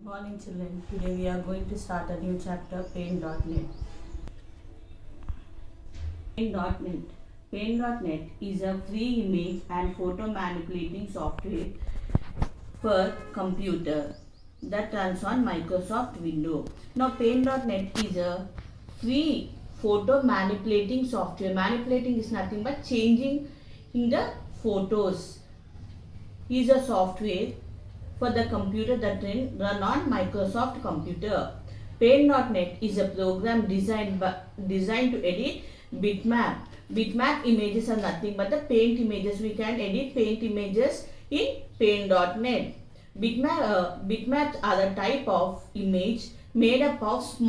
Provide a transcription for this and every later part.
Morning children, today we are going to start a new chapter Paint.net. Paint.net. Paint.net is a free image and photo manipulating software for computer that runs on Microsoft Windows. Now Paint.net is a free photo manipulating software. Manipulating is nothing but changing in the photos. Is a software for the computer that run on Microsoft computer. Paint.net is a program designed to edit bitmap. Bitmap images are nothing but the paint images. We can edit paint images in Paint.net. Bitmaps are a type of image made up of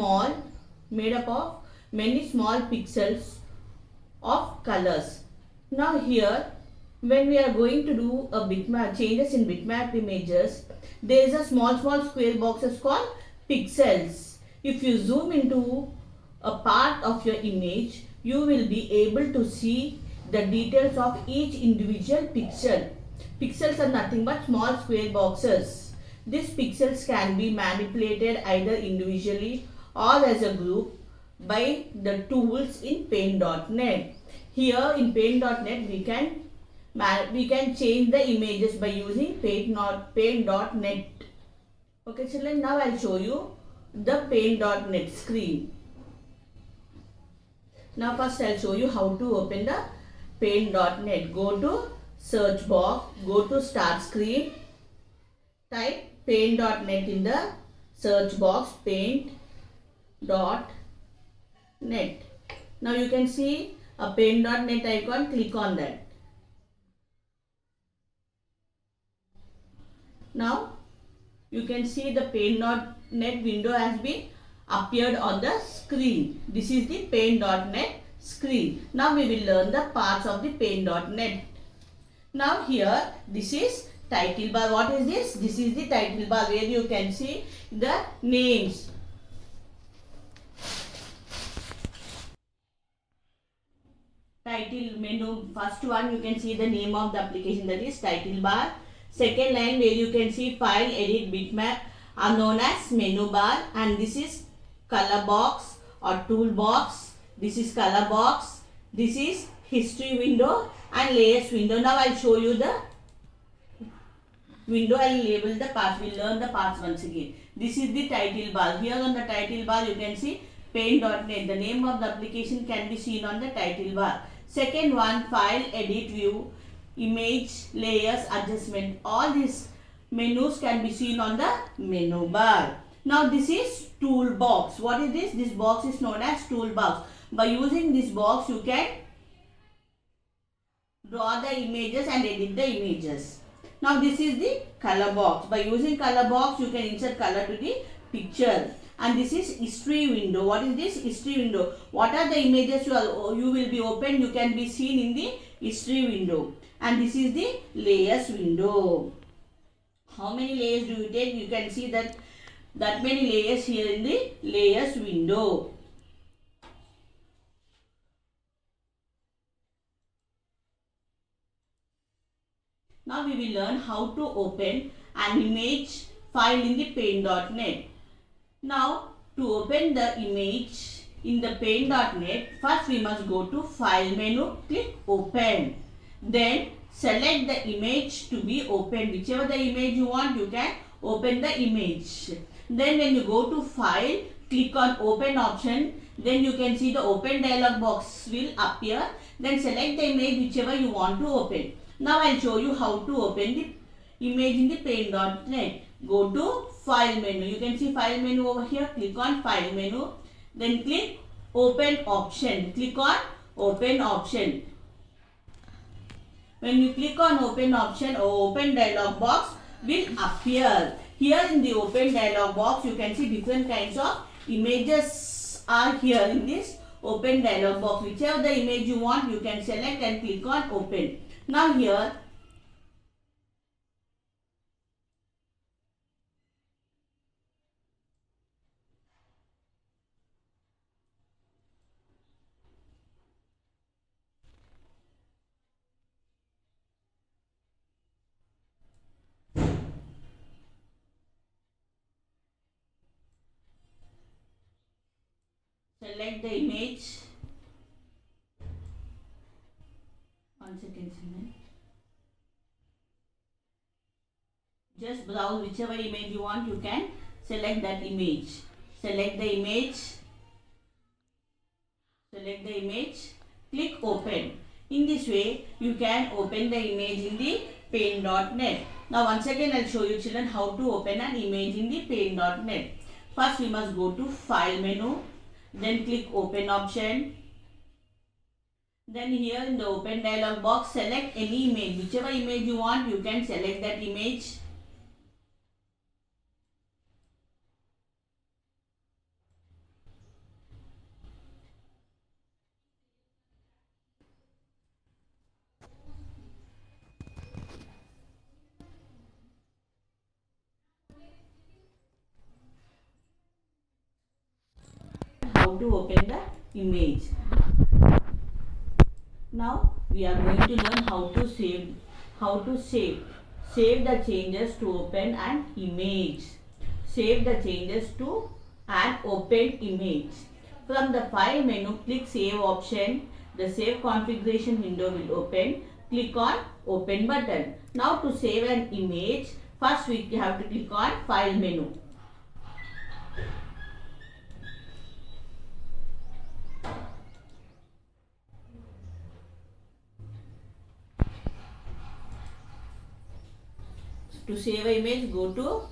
many small pixels of colors. Now here, when we are going to do a bitmap changes in bitmap images, there is a small square boxes called pixels. If you zoom into a part of your image, you will be able to see the details of each individual pixel. Pixels are nothing but small square boxes. These pixels can be manipulated either individually or as a group by the tools in Paint.net. Here in Paint.net we can change the images by using Paint.net. Okay children, now I'll show you the Paint.net screen. Now first I'll show you how to open the Paint.net. Go to search box, go to start screen, type Paint.net in the search box, Paint.net. Now you can see a Paint.net icon, click on that. Now you can see the Paint.net window has been appeared on the screen. This is the Paint.net screen. Now we will learn the parts of the Paint.net. Now here this is title bar. What is this? This is the title bar where you can see the names. Title menu, first one you can see the name of the application, that is title bar. Second line where you can see file, edit, bitmap are known as menu bar, and this is color box or tool box. This is color box. This is history window and layers window. Now I'll show you the window and label the parts. We'll learn the parts once again. This is the title bar. Here on the title bar you can see Paint.net. The name of the application can be seen on the title bar. Second one, file, edit, view, image, layers, adjustment. All these menus can be seen on the menu bar. Now this is toolbox. What is this? This box is known as toolbox. By using this box you can draw the images and edit the images. Now this is the color box. By using color box you can insert color to the picture. And this is history window. What is this? History window. What are the images you will be open? You can be seen in the history window. And this is the layers window. How many layers do you take? You can see that many layers here in the layers window. Now we will learn how to open an image file in the Paint.net. Now to open the image in the Paint.net, first we must go to file menu, click open. Then select the image to be opened. Whichever the image you want, you can open the image. Then when you go to file, click on open option. Then you can see the open dialog box will appear. Then select the image whichever you want to open. Now I'll show you how to open the image in the Paint.net. Go to file menu. You can see file menu over here. Click on file menu. Then click open option. Click on open option. When you click on open option, open dialog box will appear. Here in the open dialog box you can see different kinds of images are here in this open dialog box. Whichever the image you want you can select and click on open. Now here select the image. One second, children. Just browse whichever image you want, you can select that image. Select the image. Select the image. Click open. In this way, you can open the image in the paint.net. Now once again I'll show you children how to open an image in the paint.net. First we must go to file menu. Then click open option. Then here in the open dialog box, select any image. Whichever image you want, you can select that image. How to open the image. Now we are going to learn how to save. Save the changes to open an image. Save the changes to an open image. From the file menu, click save option. The save configuration window will open. Click on open button. Now to save an image, first we have to click on file menu. To save an image, go to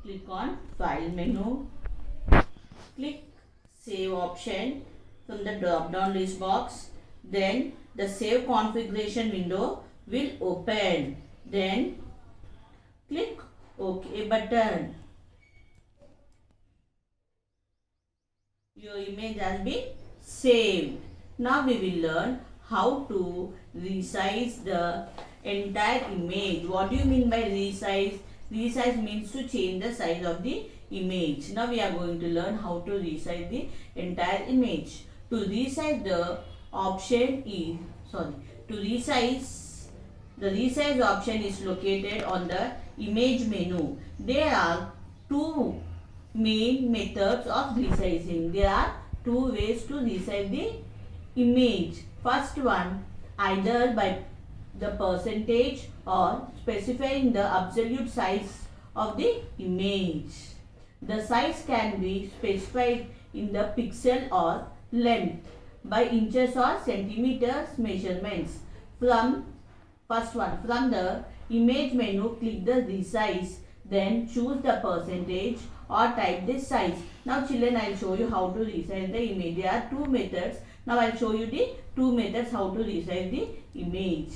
click on file menu, click save option from the drop down list box. Then the save configuration window will open. Then click OK button. Your image has been saved. Now we will learn how to resize the entire image. What do you mean by resize? Resize means to change the size of the image. Now we are going to learn how to resize the entire image. To resize the option is, the resize option is located on the image menu. There are two main methods of resizing. There are two ways to resize the image. First one, either by the percentage or specifying the absolute size of the image. The size can be specified in the pixel or length by inches or centimeters measurements. From the image menu, click the resize, then choose the percentage or type this size. Now children, I will show you how to resize the image. There are two methods. Now I will show you the two methods how to resize the image.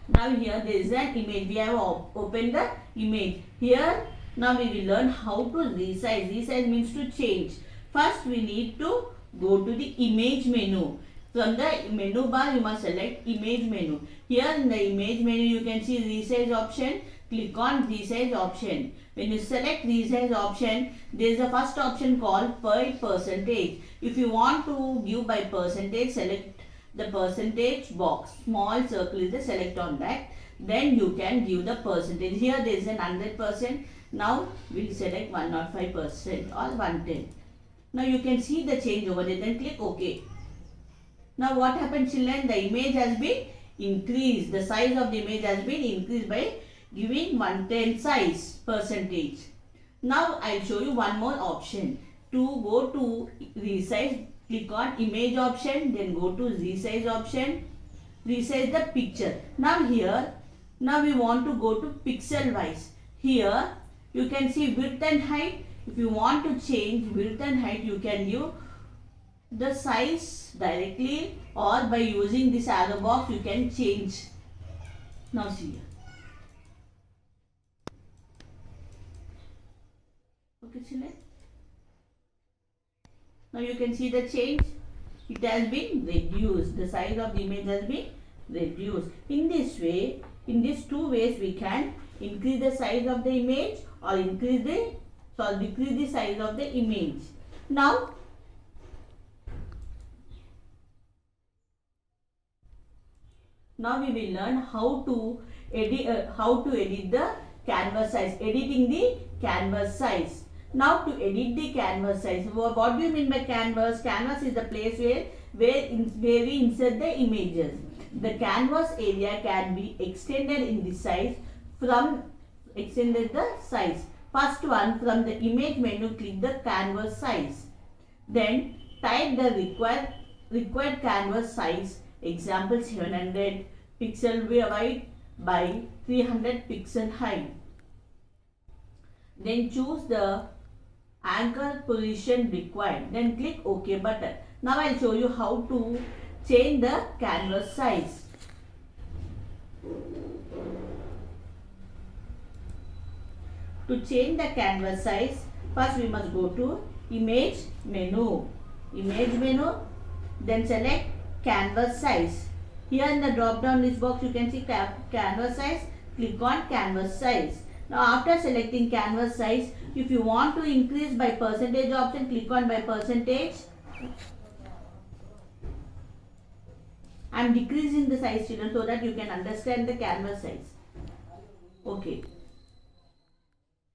Now here there is an image. We have opened the image. Here now we will learn how to resize. Resize means to change. First we need to go to the image menu. From the menu bar you must select image menu. Here in the image menu you can see resize option. Click on resize option. When you select resize option, there is a first option called by percentage. If you want to give by percentage, select the percentage box. Small circle is the select on that. Then you can give the percentage. Here there is an 100%. Now we will select 105% or 110. Now you can see the change over there. Then click OK. Now what happened children? The image has been increased. The size of the image has been increased by giving 110 size percentage. Now I will show you one more option. To go to resize, click on image option, then go to resize option, resize the picture. Now here, now we want to go to pixel wise. Here you can see width and height. If you want to change width and height, you can give the size directly, or by using this arrow box you can change. Now see here. Okay children. Now you can see the change. It has been reduced. The size of the image has been reduced. In this way, in these two ways we can increase the size of the image or decrease the size of the image. Now we will learn how to edit the canvas size. Editing the canvas size. Now to edit the canvas size. What do you mean by canvas? Canvas is the place where we insert the images. The canvas area can be extended in the size from extended the size. First one, from the image menu, click the canvas size. Then type the required canvas size. Example 700 pixel wide by 300 pixel height. Then choose the anchor position required. Then click OK button. Now I'll show you how to change the canvas size. To change the canvas size, first we must go to image menu. Image menu, then select canvas size. Here in the drop down list box you can see canvas size. Click on canvas size. Now after selecting canvas size, if you want to increase by percentage option, click on by percentage. I am decreasing the size, children, so that you can understand the canvas size. Okay.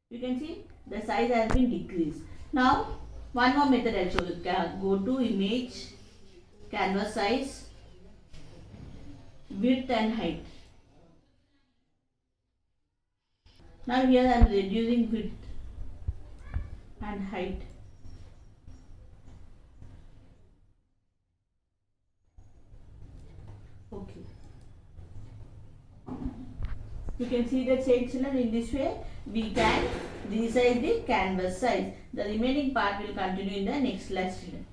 You can see the size has been decreased. Now one more method I'll show you. Go to image, canvas size, width and height. Now here I am reducing width and height. Okay. You can see the change, children. In this way we can resize the canvas size. The remaining part will continue in the next class, children.